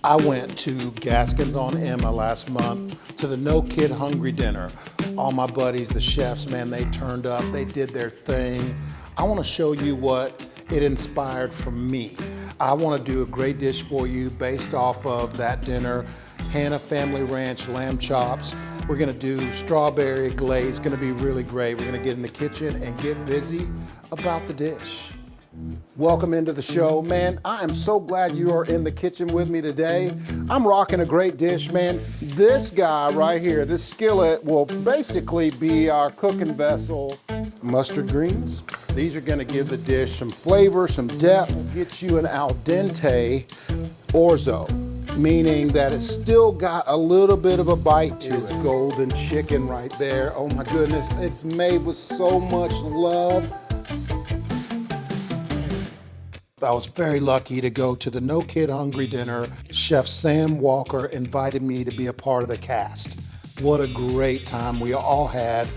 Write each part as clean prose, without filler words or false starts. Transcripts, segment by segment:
I went to Gaskins on Emma last month to the No Kid Hungry dinner. All my buddies, the chefs, man, they turned up, they did their thing. I want to show you what it inspired from me. I want to do a great dish for you based off of that dinner. Hannah Family Ranch lamb chops. We're gonna do strawberry glaze, gonna be really great. We're gonna get in the kitchen and get busy about the dish. Welcome into the show, man. I am so glad you are in the kitchen with me today. I'm rocking a great dish, man. This guy right here, this skillet will basically be our cooking vessel. Mustard greens. These are gonna give the dish some flavor, some depth, get you an al dente orzo, meaning that it's still got a little bit of a bite to it. It's golden chicken right there. Oh my goodness, it's made with so much love. I was very lucky to go to the No Kid Hungry dinner. Chef Sam Walker invited me to be a part of the cast. What a great time we all had.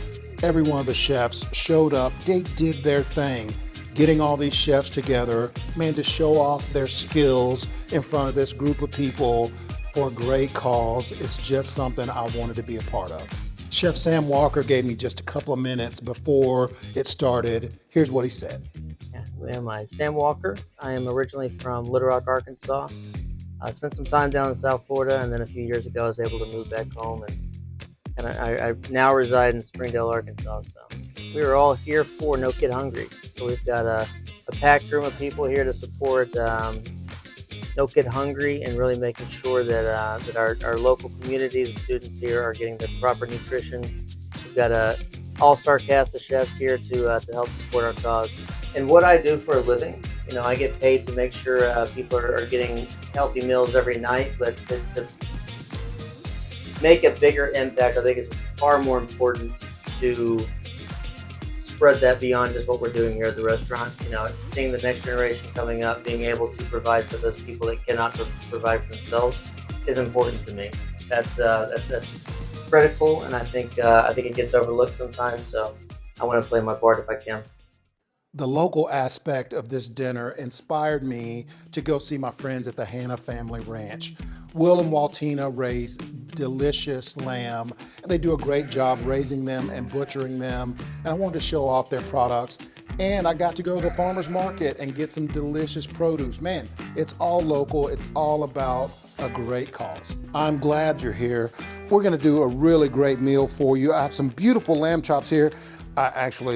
Every one of the chefs showed up. They did their thing. Getting all these chefs together, man, to show off their skills in front of this group of people for a great cause. It's just something I wanted to be a part of. Chef Sam Walker gave me just a couple of minutes before it started. Here's what he said. I'm Sam Walker. I am originally from Little Rock, Arkansas. I spent some time down in South Florida, and then a few years ago I was able to move back home, and I now reside in Springdale, Arkansas. So we are all here for No Kid Hungry. So we've got a packed room of people here to support No Kid Hungry and really making sure that our local community, the students here, are getting the proper nutrition. We've got an all-star cast of chefs here to help support our cause. And what I do for a living, you know, I get paid to make sure people are getting healthy meals every night, but to make a bigger impact, I think it's far more important to spread that beyond just what we're doing here at the restaurant. You know, seeing the next generation coming up, being able to provide for those people that cannot provide for themselves is important to me. That's critical, and I think it gets overlooked sometimes. So I want to play my part if I can. The local aspect of this dinner inspired me to go see my friends at the Hannah Family Ranch. Will and Waltina raise delicious lamb, and they do a great job raising them and butchering them. And I wanted to show off their products. And I got to go to the farmer's market and get some delicious produce. Man, it's all local. It's all about a great cause. I'm glad you're here. We're gonna do a really great meal for you. I have some beautiful lamb chops here.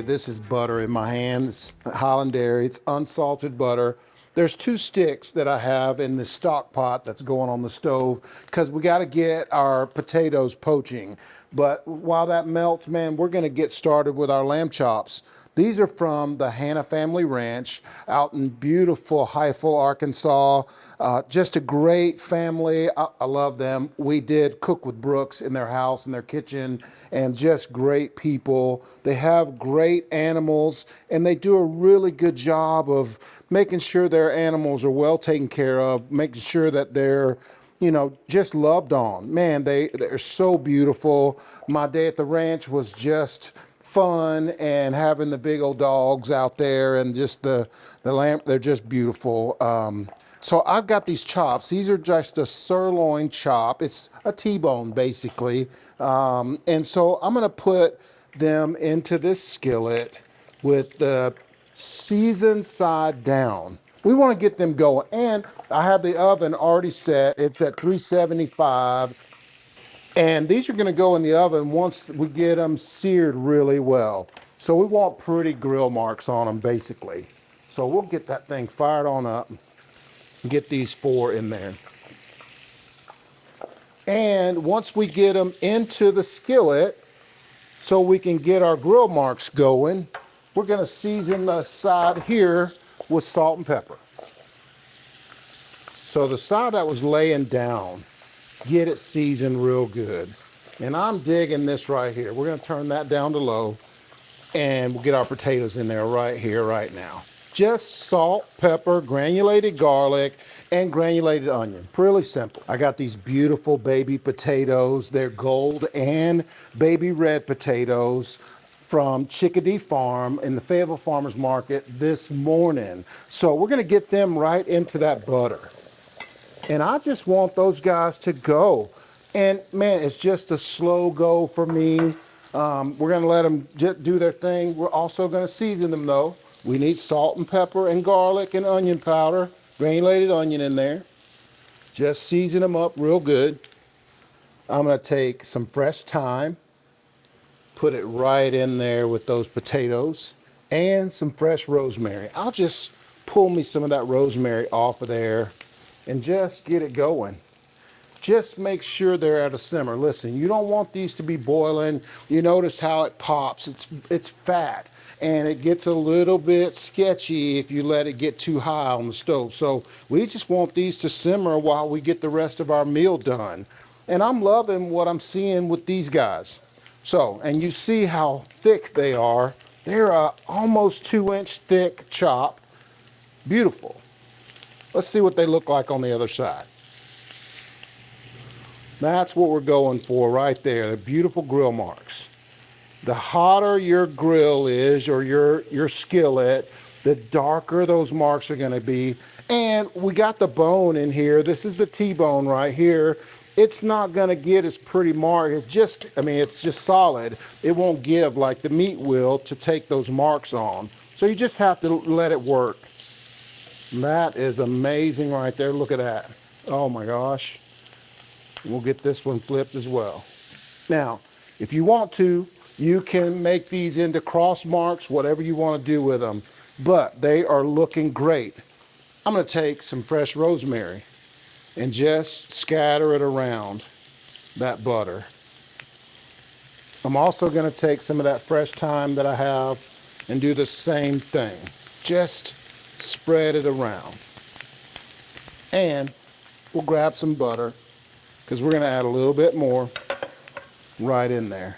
This is butter in my hand. It's Highland Dairy. It's unsalted butter. There's 2 sticks that I have in the stock pot that's going on the stove because we got to get our potatoes poaching. But while that melts, man, we're going to get started with our lamb chops. These are from the Hannah Family Ranch out in beautiful Heifel, Arkansas. Just a great family. I love them. We did cook with Brooks in their house, in their kitchen, and just great people. They have great animals, and they do a really good job of making sure their animals are well taken care of, making sure that they're, you know, just loved on. Man, they're so beautiful. My day at the ranch was just fun, and having the big old dogs out there and just the lamb, they're just beautiful. So I've got these chops. These are just a sirloin chop. It's a T-bone basically. And so I'm gonna put them into this skillet with the seasoned side down. We want to get them going, and I have the oven already set. It's at 375, and these are going to go in the oven once we get them seared really well. So we want pretty grill marks on them basically. So we'll get that thing fired on up and get these 4 in there. And once we get them into the skillet so we can get our grill marks going, we're going to season the side here with salt and pepper. So the side that was laying down, get it seasoned real good. And I'm digging this right here. We're gonna turn that down to low, and we'll get our potatoes in there right here, right now. Just salt, pepper, granulated garlic, and granulated onion. Really simple. I got these beautiful baby potatoes. They're gold and baby red potatoes from Chickadee Farm in the Fayetteville Farmers Market this morning. So we're gonna get them right into that butter. And I just want those guys to go. And man, it's just a slow go for me. We're gonna let them just do their thing. We're also gonna season them though. We need salt and pepper and garlic and onion powder, granulated onion in there. Just season them up real good. I'm gonna take some fresh thyme, put it right in there with those potatoes, and some fresh rosemary. I'll just pull me some of that rosemary off of there and just get it going. Just make sure they're at a simmer. Listen, you don't want these to be boiling. You notice how it pops. It's fat, and it gets a little bit sketchy if you let it get too high on the stove. So we just want these to simmer while we get the rest of our meal done. And I'm loving what I'm seeing with these guys. So, and you see how thick they are. They're a almost 2-inch thick chop. Beautiful. Let's see what they look like on the other side. That's what we're going for right there, the beautiful grill marks. The hotter your grill is, or your skillet, the darker those marks are gonna be. And we got the bone in here. This is the T-bone right here. It's not gonna get as pretty mark. It's just, I mean, it's just solid. It won't give like the meat will to take those marks on. So you just have to let it work. That is amazing right there. Look at that. Oh my gosh. We'll get this one flipped as well. Now, if you want to, you can make these into cross marks, whatever you want to do with them. But they are looking great. I'm going to take some fresh rosemary and just scatter it around that butter. I'm also going to take some of that fresh thyme that I have and do the same thing. Just spread it around. And we'll grab some butter, because we're going to add a little bit more right in there.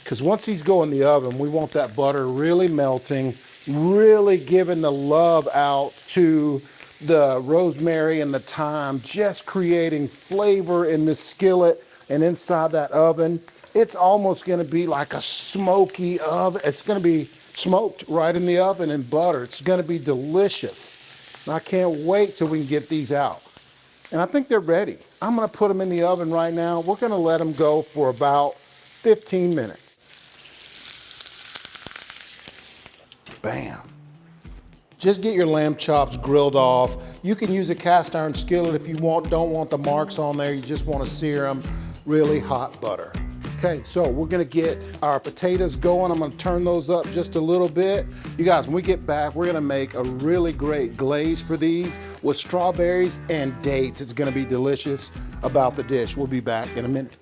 Because once these go in the oven, we want that butter really melting, really giving the love out to the rosemary and the thyme, just creating flavor in the skillet and inside that oven. It's almost going to be like a smoky oven. It's going to be smoked right in the oven in butter. It's going to be delicious. And I can't wait till we can get these out. And I think they're ready. I'm gonna put them in the oven right now. We're gonna let them go for about 15 minutes. Bam. Just get your lamb chops grilled off. You can use a cast iron skillet if you don't want the marks on there. You just wanna sear them. Really hot butter. Okay, so we're gonna get our potatoes going. I'm gonna turn those up just a little bit. You guys, when we get back, we're gonna make a really great glaze for these with strawberries and dates. It's gonna be delicious about the dish. We'll be back in a minute.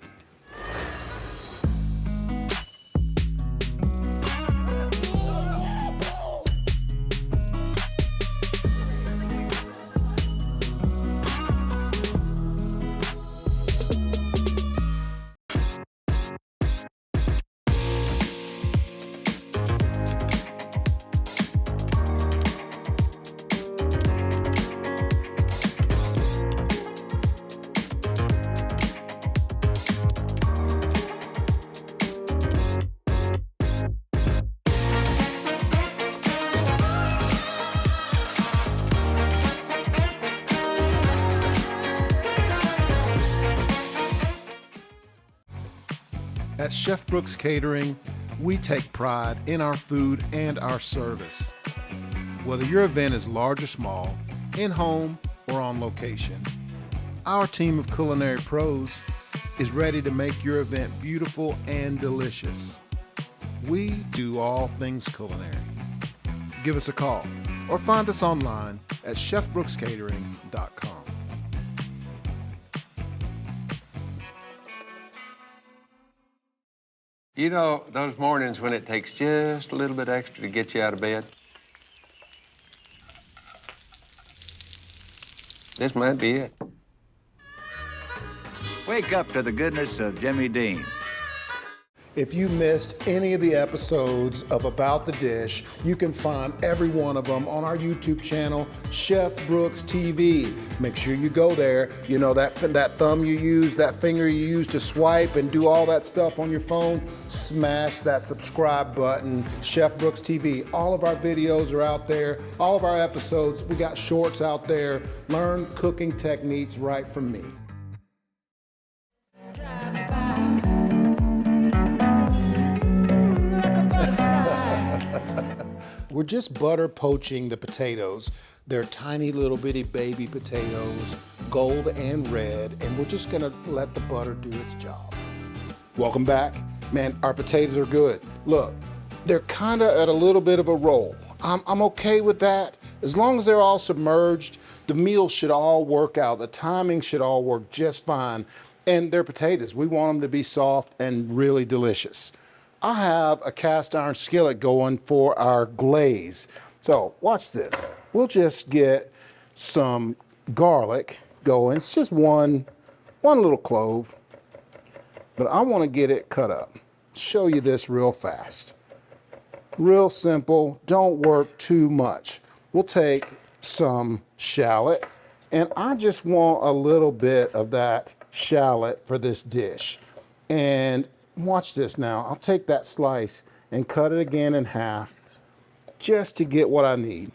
At Chef Brooks Catering, we take pride in our food and our service. Whether your event is large or small, in-home or on location, our team of culinary pros is ready to make your event beautiful and delicious. We do all things culinary. Give us a call or find us online at chefbrookscatering.com. You know, those mornings when it takes just a little bit extra to get you out of bed? This might be it. Wake up to the goodness of Jimmy Dean. If you missed any of the episodes of About the Dish, you can find every one of them on our YouTube channel, Chef Brooks TV. Make sure you go there. You know that thumb you use, that finger you use to swipe and do all that stuff on your phone, smash that subscribe button, Chef Brooks TV. All of our videos are out there, all of our episodes. We got shorts out there. Learn cooking techniques right from me. We're just butter poaching the potatoes. They're tiny little bitty baby potatoes, gold and red, and we're just gonna let the butter do its job. Welcome back. Man, our potatoes are good. Look, they're kinda at a little bit of a roll. I'm okay with that. As long as they're all submerged, the meal should all work out. The timing should all work just fine. And they're potatoes. We want them to be soft and really delicious. I have a cast iron skillet going for our glaze. So watch this. We'll just get some garlic going. It's just one little clove, but I want to get it cut up. Show you this real fast. Real simple, don't work too much. We'll take some shallot, and I just want a little bit of that shallot for this dish. And watch this now. I'll take that slice and cut it again in half just to get what I need.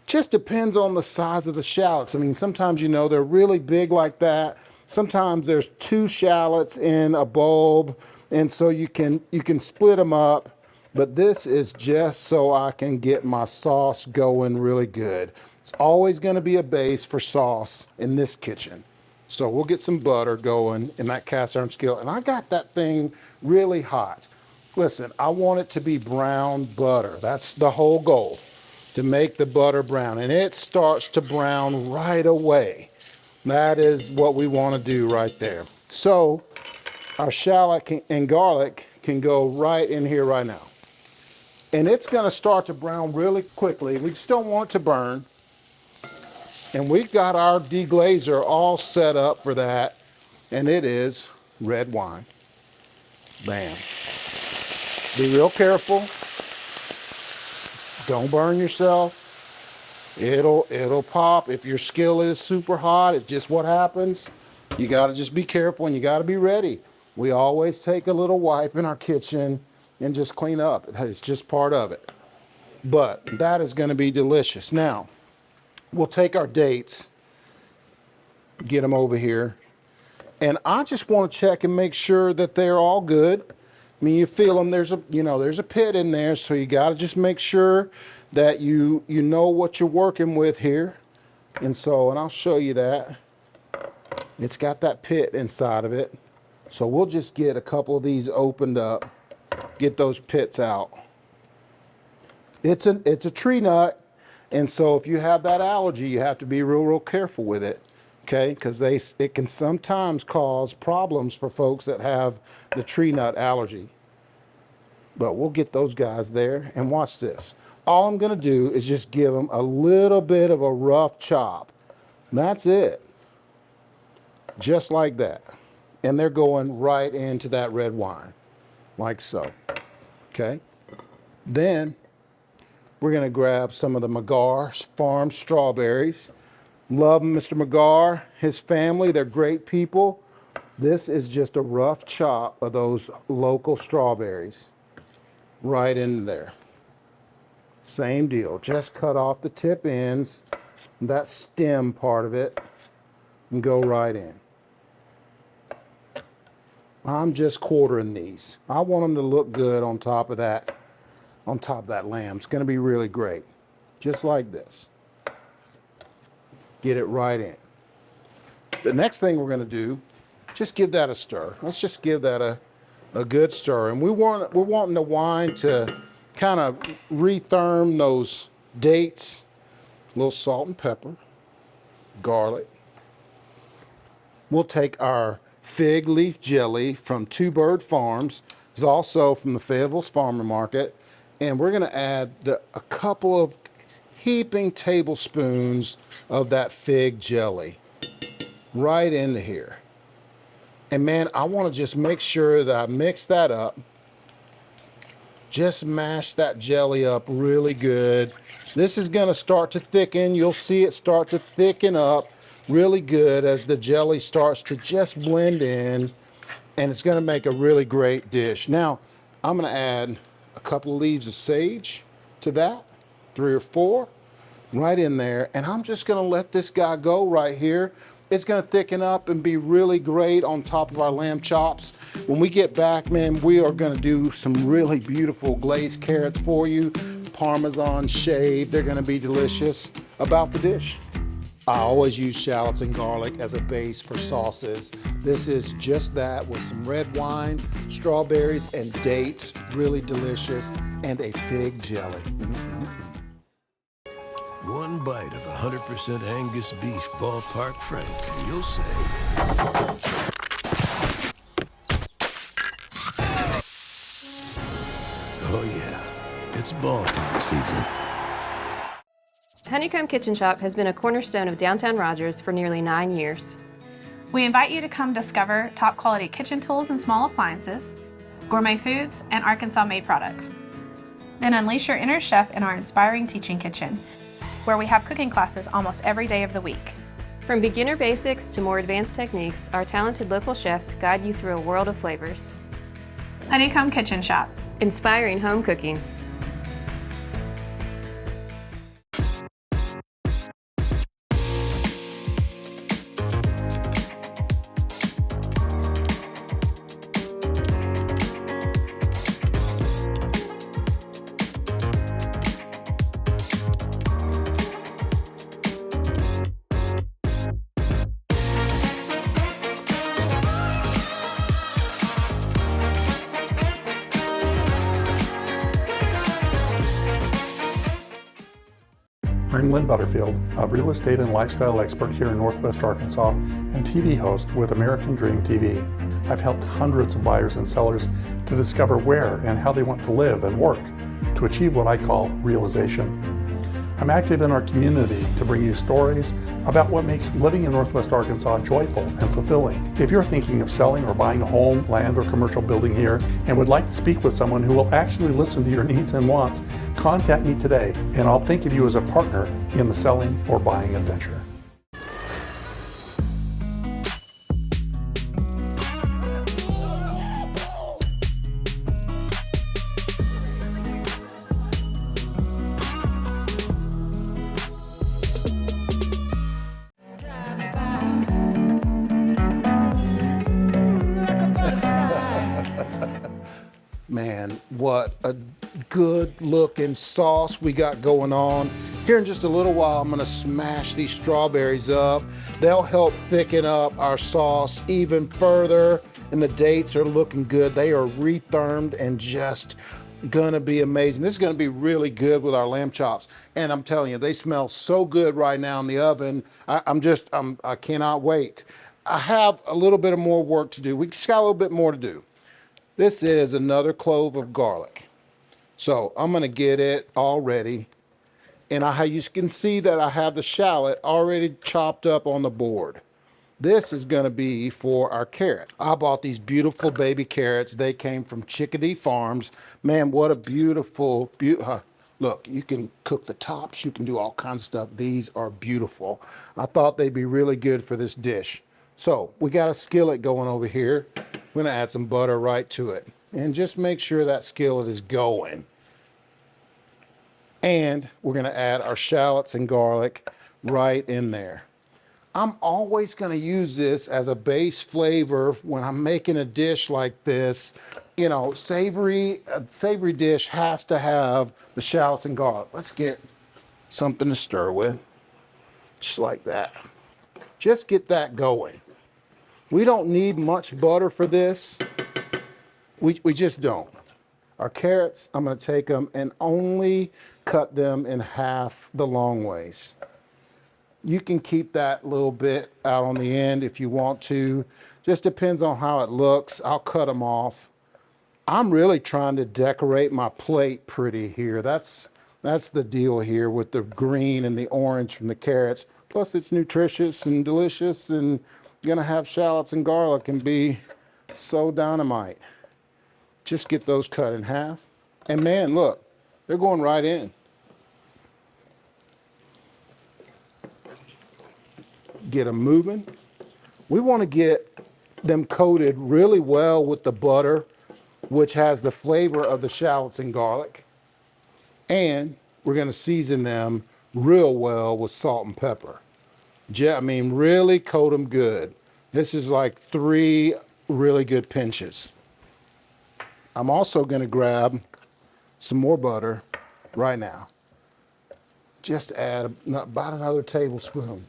Just depends on the size of the shallots. I mean, sometimes, you know, they're really big like that. Sometimes there's 2 shallots in a bulb, and so you can split them up. But this is just so I can get my sauce going really good. It's always going to be a base for sauce in this kitchen. So we'll get some butter going in that cast iron skillet. And I got that thing really hot. Listen, I want it to be brown butter. That's the whole goal, to make the butter brown. And it starts to brown right away. That is what we want to do right there. So our shallot and garlic can go right in here right now. And it's going to start to brown really quickly. We just don't want it to burn. And we've got our deglazer all set up for that. And it is red wine. Bam. Be real careful. Don't burn yourself. It'll pop. If your skillet is super hot, it's just what happens. You got to just be careful and you got to be ready. We always take a little wipe in our kitchen and just clean up. It's just part of it. But that is going to be delicious. Now, we'll take our dates, get them over here, and I just want to check and make sure that they're all good. I mean, you feel them. There's a pit in there, so you got to just make sure that you know what you're working with here. And I'll show you that. It's got that pit inside of it. So we'll just get a couple of these opened up, get those pits out. It's a tree nut. And so if you have that allergy, you have to be real careful with it, okay? Because it can sometimes cause problems for folks that have the tree nut allergy. But we'll get those guys there, and watch this. All I'm gonna do is just give them a little bit of a rough chop. That's it, just like that. And they're going right into that red wine, like so, okay? Then we're gonna grab some of the McGar Farm strawberries. Love Mr. McGar, his family, they're great people. This is just a rough chop of those local strawberries right in there. Same deal, just cut off the tip ends, that stem part of it, and go right in. I'm just quartering these. I want them to look good on top of that lamb. It's gonna be really great. Just like this. Get it right in. The next thing we're gonna do, just give that a stir. Let's just give that a good stir. And we're wanting the wine to kind of retherm those dates. A little salt and pepper, garlic. We'll take our fig leaf jelly from Two Bird Farms. It's also from the Fayetteville's Farmer Market. And we're gonna add a couple of heaping tablespoons of that fig jelly right into here. And man, I wanna just make sure that I mix that up Just mash that jelly up really good. This is gonna start to thicken. You'll see it start to thicken up really good as the jelly starts to just blend in, and it's gonna make a really great dish. Now, I'm gonna add a couple of leaves of sage to that, 3 or 4, right in there. And I'm just gonna let this guy go right here. It's gonna thicken up and be really great on top of our lamb chops. When we get back, man, we are gonna do some really beautiful glazed carrots for you. Parmesan shaved, they're gonna be delicious. About the dish, I always use shallots and garlic as a base for sauces. This is just that with some red wine, strawberries, and dates, really delicious, and a fig jelly. One bite of 100% Angus beef ballpark frank, and you'll say, oh yeah, it's ballpark season. Honeycomb Kitchen Shop has been a cornerstone of downtown Rogers for nearly 9 years. We invite you to come discover top quality kitchen tools and small appliances, gourmet foods, and Arkansas-made products. Then unleash your inner chef in our inspiring teaching kitchen, where we have cooking classes almost every day of the week. From beginner basics to more advanced techniques, our talented local chefs guide you through a world of flavors. Honeycomb Kitchen Shop. Inspiring home cooking. I'm Lynn Butterfield, a real estate and lifestyle expert here in Northwest Arkansas and TV host with American Dream TV. I've helped hundreds of buyers and sellers to discover where and how they want to live and work to achieve what I call realization. I'm active in our community to bring you stories about what makes living in Northwest Arkansas joyful and fulfilling. If you're thinking of selling or buying a home, land, or commercial building here and would like to speak with someone who will actually listen to your needs and wants, contact me today and I'll think of you as a partner in the selling or buying adventure. Man, what a good looking sauce we got going on. Here in just a little while, I'm gonna smash these strawberries up. They'll help thicken up our sauce even further, and the dates are looking good. They are rethermed and just gonna be amazing. This is gonna be really good with our lamb chops. And I'm telling you, they smell so good right now in the oven. I cannot wait. I have a little bit of more work to do. We just got a little bit more to do. This is another clove of garlic. So I'm gonna get it all ready. And you can see that I have the shallot already chopped up on the board. This is gonna be for our carrot. I bought these beautiful baby carrots. They came from Chickadee Farms. Man, what a beautiful, look, you can cook the tops, you can do all kinds of stuff. These are beautiful. I thought they'd be really good for this dish. So we got a skillet going over here. I'm gonna add some butter right to it and just make sure that skillet is going. And we're gonna add our shallots and garlic right in there. I'm always gonna use this as a base flavor when I'm making a dish like this. You know, a savory dish has to have the shallots and garlic. Let's get something to stir with, just like that. Just get that going. We don't need much butter for this. We just don't. Our carrots, I'm gonna take them and only cut them in half the long ways. You can keep that little bit out on the end if you want to. Just depends on how it looks. I'll cut them off. I'm really trying to decorate my plate pretty here. That's the deal here with the green and the orange from the carrots. Plus it's nutritious and delicious, and you're gonna have shallots and garlic and be so dynamite. Just get those cut in half. And man, look, they're going right in. Get them moving. We want to get them coated really well with the butter, which has the flavor of the shallots and garlic. And we're going to season them real well with salt and pepper. I mean, really coat them good. This is like 3 really good pinches. I'm also going to grab some more butter right now. Just add about another tablespoon.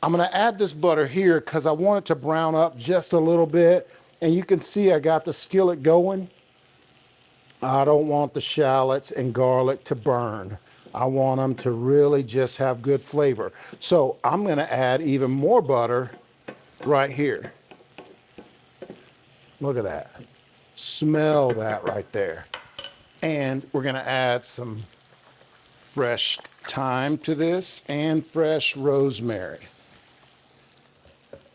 I'm going to add this butter here because I want it to brown up just a little bit. And you can see I got the skillet going. I don't want the shallots and garlic to burn. I want them to really just have good flavor. So I'm going to add even more butter right here. Look at that. Smell that right there. And we're going to add some fresh thyme to this and fresh rosemary.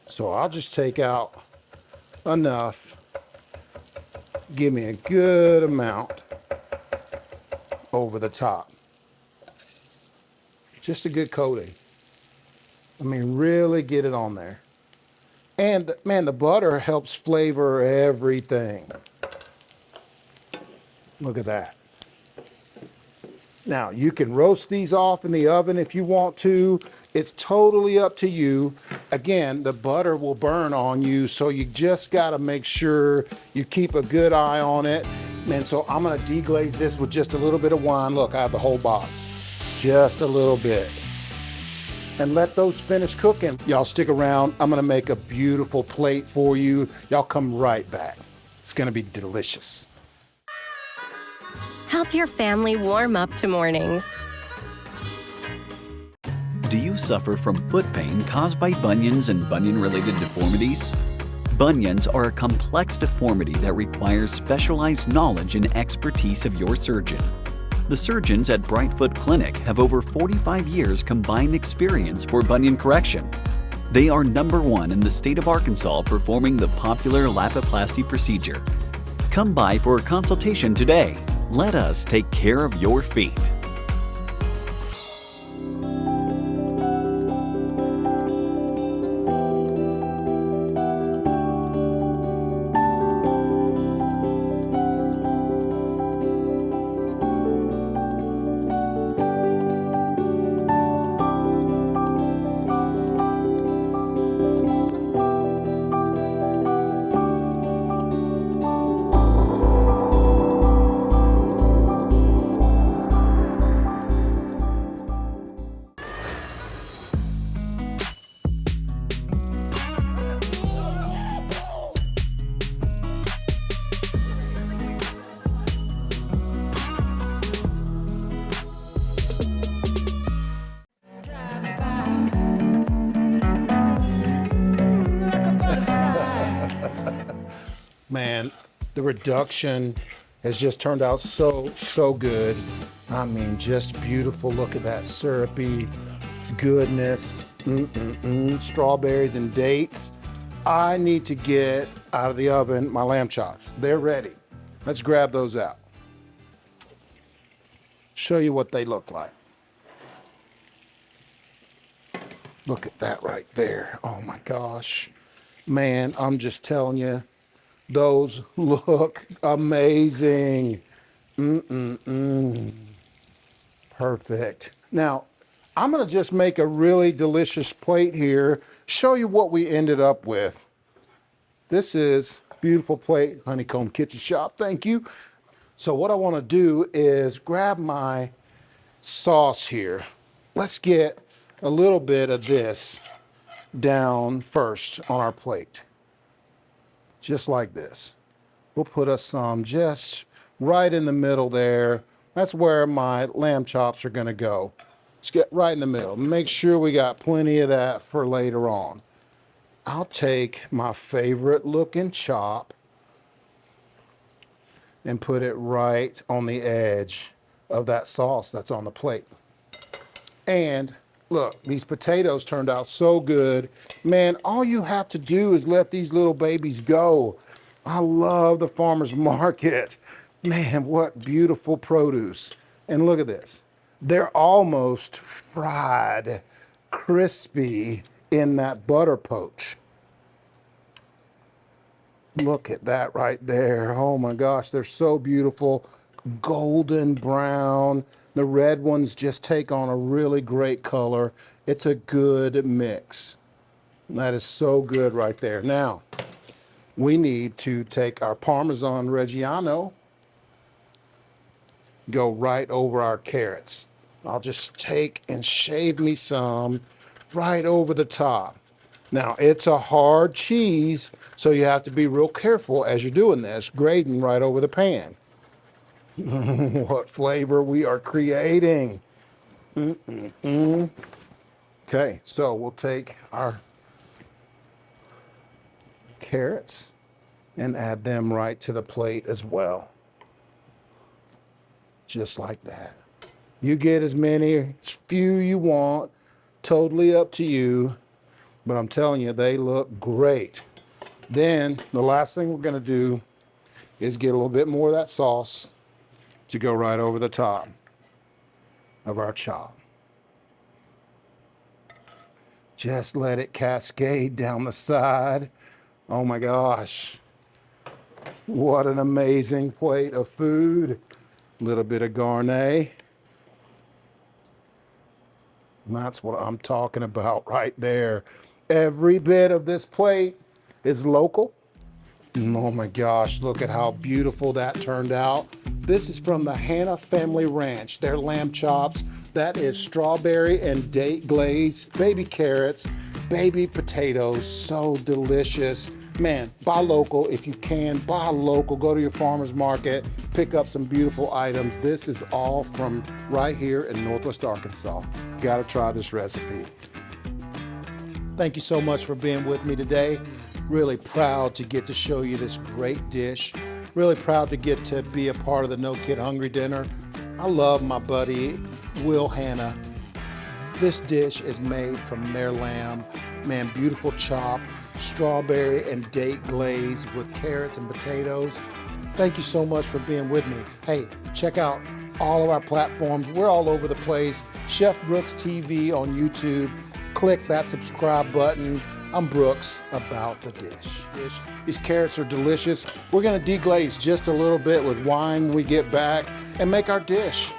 So I'll just take out enough. Give me a good amount over the top. Just a good coating. I mean, really get it on there. And man, the butter helps flavor everything. Look at that. Now, you can roast these off in the oven if you want to. It's totally up to you. Again, the butter will burn on you, so you just got to make sure you keep a good eye on it. And so I'm going to deglaze this with just a little bit of wine. Look, I have the whole box. Just a little bit. And let those finish cooking. Y'all stick around. I'm going to make a beautiful plate for you. Y'all come right back. It's going to be delicious. Help your family warm up to mornings. Do you suffer from foot pain caused by bunions and bunion-related deformities? Bunions are a complex deformity that requires specialized knowledge and expertise of your surgeon. The surgeons at Brightfoot Clinic have over 45 years combined experience for bunion correction. They are #1 in the state of Arkansas performing the popular Lapiplasty procedure. Come by for a consultation today. Let us take care of your feet. Man, the reduction has just turned out so good. I mean, just beautiful. Look at that syrupy goodness. Strawberries and dates. I need to get out of the oven my lamb chops. They're ready. Let's grab those out. Show you what they look like. Look at that right there. Oh my gosh. Man, I'm just telling you, those look amazing. Perfect. Now, I'm gonna just make a really delicious plate here, show you what we ended up with. This is a beautiful plate, Honeycomb Kitchen Shop, thank you. So what I wanna do is grab my sauce here. Let's get a little bit of this down first on our plate. Just like this. We'll put us some just right in the middle there. That's where my lamb chops are gonna go. Just get right in the middle. Make sure we got plenty of that for later on. I'll take my favorite looking chop and put it right on the edge of that sauce that's on the plate. And look, these potatoes turned out so good. Man, all you have to do is let these little babies go. I love the farmer's market. Man, what beautiful produce. And look at this. They're almost fried, crispy in that butter poach. Look at that right there. Oh my gosh, they're so beautiful. Golden brown. The red ones just take on a really great color. It's a good mix. That is so good right there. Now, we need to take our Parmesan Reggiano, go right over our carrots. I'll just take and shave me some right over the top. Now, it's a hard cheese, so you have to be real careful as you're doing this, grating right over the pan. What flavor we are creating. Okay, so we'll take our carrots and add them right to the plate as well. Just like that. You get as few you want, totally up to you, but I'm telling you, they look great. Then the last thing we're gonna do is get a little bit more of that sauce to go right over the top of our chop. Just let it cascade down the side. Oh my gosh. What an amazing plate of food. A little bit of garnet. And that's what I'm talking about right there. Every bit of this plate is local. Oh my gosh, look at how beautiful that turned out. This is from the Hanna Family Ranch. Their lamb chops. That is strawberry and date glaze, baby carrots, baby potatoes. So delicious. Man, buy local if you can. Buy local. Go to your farmer's market. Pick up some beautiful items. This is all from right here in Northwest Arkansas. You gotta try this recipe. Thank you so much for being with me today. Really proud to get to show you this great dish. Really proud to get to be a part of the No Kid Hungry dinner. I love my buddy, Will Hanna. This dish is made from their lamb. Man, beautiful chop, strawberry and date glaze with carrots and potatoes. Thank you so much for being with me. Hey, check out all of our platforms. We're all over the place. Chef Brooks TV on YouTube. Click that subscribe button. I'm Brooks, about the dish. These carrots are delicious. We're gonna deglaze just a little bit with wine when we get back and make our dish.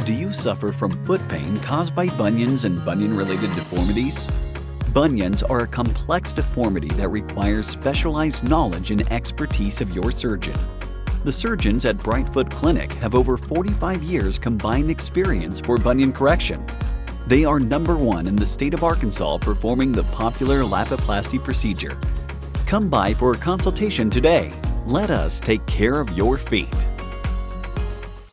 Do you suffer from foot pain caused by bunions and bunion-related deformities? Bunions are a complex deformity that requires specialized knowledge and expertise of your surgeon. The surgeons at Brightfoot Clinic have over 45 years combined experience for bunion correction. They are #1 in the state of Arkansas performing the popular Lapiplasty procedure. Come by for a consultation today. Let us take care of your feet.